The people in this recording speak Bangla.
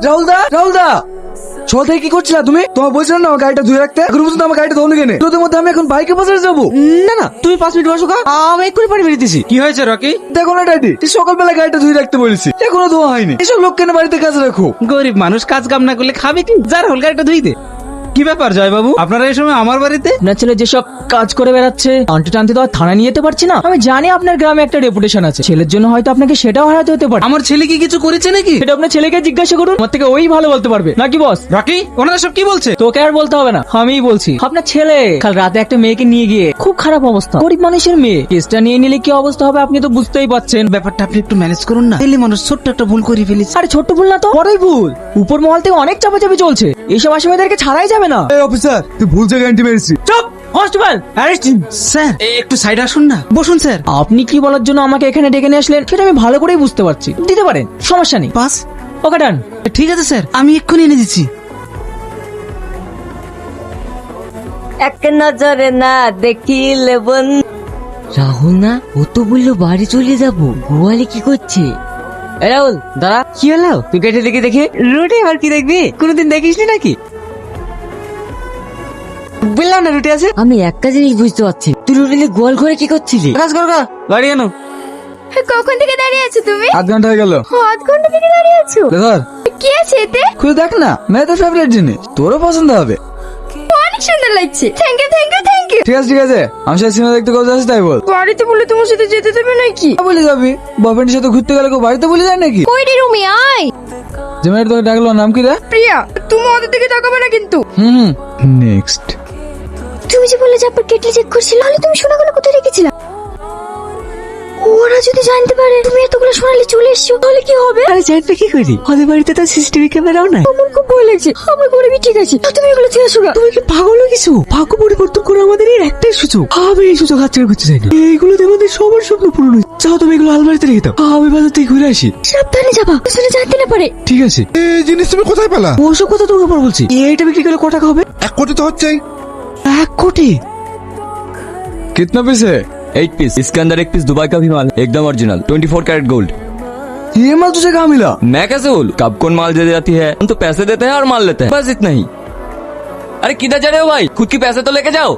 রাহুল দা, রাহুল দা, সকাল থেকে কি করছিলা তুমি? তোমার বলছিলাম না আমার গাড়িটা ধুয়ে রাখতে, এখন পর্যন্ত আমার গাড়িটা ধোনি কেনে? তোদের মধ্যে আমি এখন বাইকে বাজারে যাবো। না না, তুমি 5 মিনিট বসো, আমি এক্ষুনি পানি বেরিয়েছি। কি হয়েছে রকি? দেখো না ড্যাডি, সকালবেলা গাড়িটা ধুয়ে রাখতে বলেছি, এখনো ধোয়া হয়নি। এসব লোক কেন বাড়িতে কাজে রাখো? গরিব মানুষ কাজ কাম না করলে খাবে কি? যার হল গাড়িটা ধুই দে। কি ব্যাপার জয় বাবু, আপনারা এই সময় আমার বাড়িতে? আপনার ছেলে যেসব কাজ করে বেড়াচ্ছে, টানতে টানতে তো আর থানা নিয়ে যেতে পারছি না। আমি জানি আপনার গ্রামে একটা রেপুটেশন আছে, ছেলের জন্য হয়তো আপনাকে সেটাও হারাতে হতে পারে। আমার ছেলে কি কিছু করেছে নাকি? সেটা আপনার ছেলেকে জিজ্ঞাসা করুন, আমার থেকে ওই ভালো বলতে পারবে নাকি বস? রকি, ওনারা সব কি বলছে? তোকে আর বলতে হবে না, আমিই বলছি। আপনার ছেলে কাল রাতে একটা মেয়েকে নিয়ে গিয়ে খুব খারাপ অবস্থা, গরিব মানুষের মেয়ে, কেসটা নিয়ে নিলে কি অবস্থা হবে আপনি তো বুঝতেই পারছেন। ব্যাপারটা আপনি একটু ম্যানেজ করুন না, ছেলে মানুষ ছোট্ট একটা ভুল করে ফেলেছে। আরে ছোট্ট ভুল না তো, বড়ই ভুল। উপর মহল থেকে অনেক চাপাচাপি চলছে, এইসব আসামিদেরকে ছাড়াই যাবে না। এই অফিসার, তুই ভুল জায়গায় এন্ট্রি মেরেছিস। চুপ কনস্টেবল। স্যার একটু সাইড আসুন না, বসুন স্যার। আপনি কি বলার জন্য আমাকে এখানে ডেকে নিয়ে আসলেন সেটা আমি ভালো করেই বুঝতে পারছি। দিতে পারেন, সমস্যা নেই। পাস। ওকে ডান। ঠিক আছে স্যার, আমি এক্ষুনি এনে দিচ্ছি। এক নজরে না দেখিলে রাহুল না, ও তো বললো বাড়ি চলে যাবো। গোয়ালে কি করছে? এ রাহুল দাঁড়া, কি হলো? তুই কেটে দেখে দেখে রুটি আর কি দেখবি? কোনোদিন দেখিসনি নাকি? বললাম না রুটি আছে। আমি একটা জিনিস বুঝতে পারছি, তুই রুটিলে গোয়াল ঘরে কি করছিলি? কাজ কর গা, বাড়ি আনো। কখন থেকে দাঁড়িয়ে আছো তুমি? আধ ঘন্টা হয়ে গেল। আধ ঘন্টা থেকে দাঁড়িয়ে আছো? ধর, কি আছে এতে? খুলে দেখ না, মেয়ে তোর ফেভারিট জিনিস, তোরও পছন্দ হবে। অনেক সুন্দর লাগছে। Thank you thank you thank you. ঠিক আছে, ঠিক আছে, আমি সাথে সিনেমা দেখতে কোথায় আছিস তাই বল। বাড়িতে বলে তোমার সাথে যেতে দেবে নাকি? বলে যাবি, বয়ফ্রেন্ডের সাথে ঘুরতে গেলে কেউ বাড়িতে বলে যায় নাকি? কই রে রুমি আয়। যে মেয়েটা তোকে ডাকলো নাম কি রে? প্রিয়া, তুমি ওদের দিকে তাকাবে না কিন্তু। নেক্সট। তুমি যে বললে জাপার কেটলি চেক করছিল, তাহলে তুমি সোনাগুলো কোথায় রেখেছিলে? ওরা যদি জানতে পারে তুমি এতগুলো সোনালি চলে এসছো তাহলে কি হবে? আরে জানবে কি করি, ওদের বাড়িতে তো সিসিটিভি ক্যামেরাও নাই। আমার খুব ভয় লাগছে। আমার গরিবই ঠিক আছে, তুমি এগুলো ছেড়ে আসো গা। তুমি কি পাগল হয়ে গেছো? ভাগ্য পরিবর্তন করে আমাদের এই একটাই সুযোগ, আমি এই সুযোগ হাতছাড়া করতে চাই না। এইগুলো আমাদের সবার স্বপ্ন পূরণ হচ্ছে। চাও তুমি এগুলো আলমারিতে রেখে দাও, আমি বাজার থেকে ঘুরে আসি। সাবধানে যাবা, আসলে জানতে না পারে। ঠিক আছে। এই জিনিস তুমি কোথায় পেলা? ওসব কথা তোমাকে পর বলছি। এইটা বিক্রি করলে কত টাকা হবে? 1 কোটি তো হচ্ছেই। 1 কোটি? कितना पीस है? 8 पीस। इसके अंदर 1 पीस दुबई का भी माल, एकदम ओरिजिनल 24 कैरेट गोल्ड। ये माल तुझे कहाँ मिला? मैं कैसे बोलूं? कब कौन माल दे जाती है, हम तो पैसे देते हैं और माल लेते हैं, बस इतना ही। अरे किधर जा रहे हो भाई, खुद की पैसे तो लेके जाओ।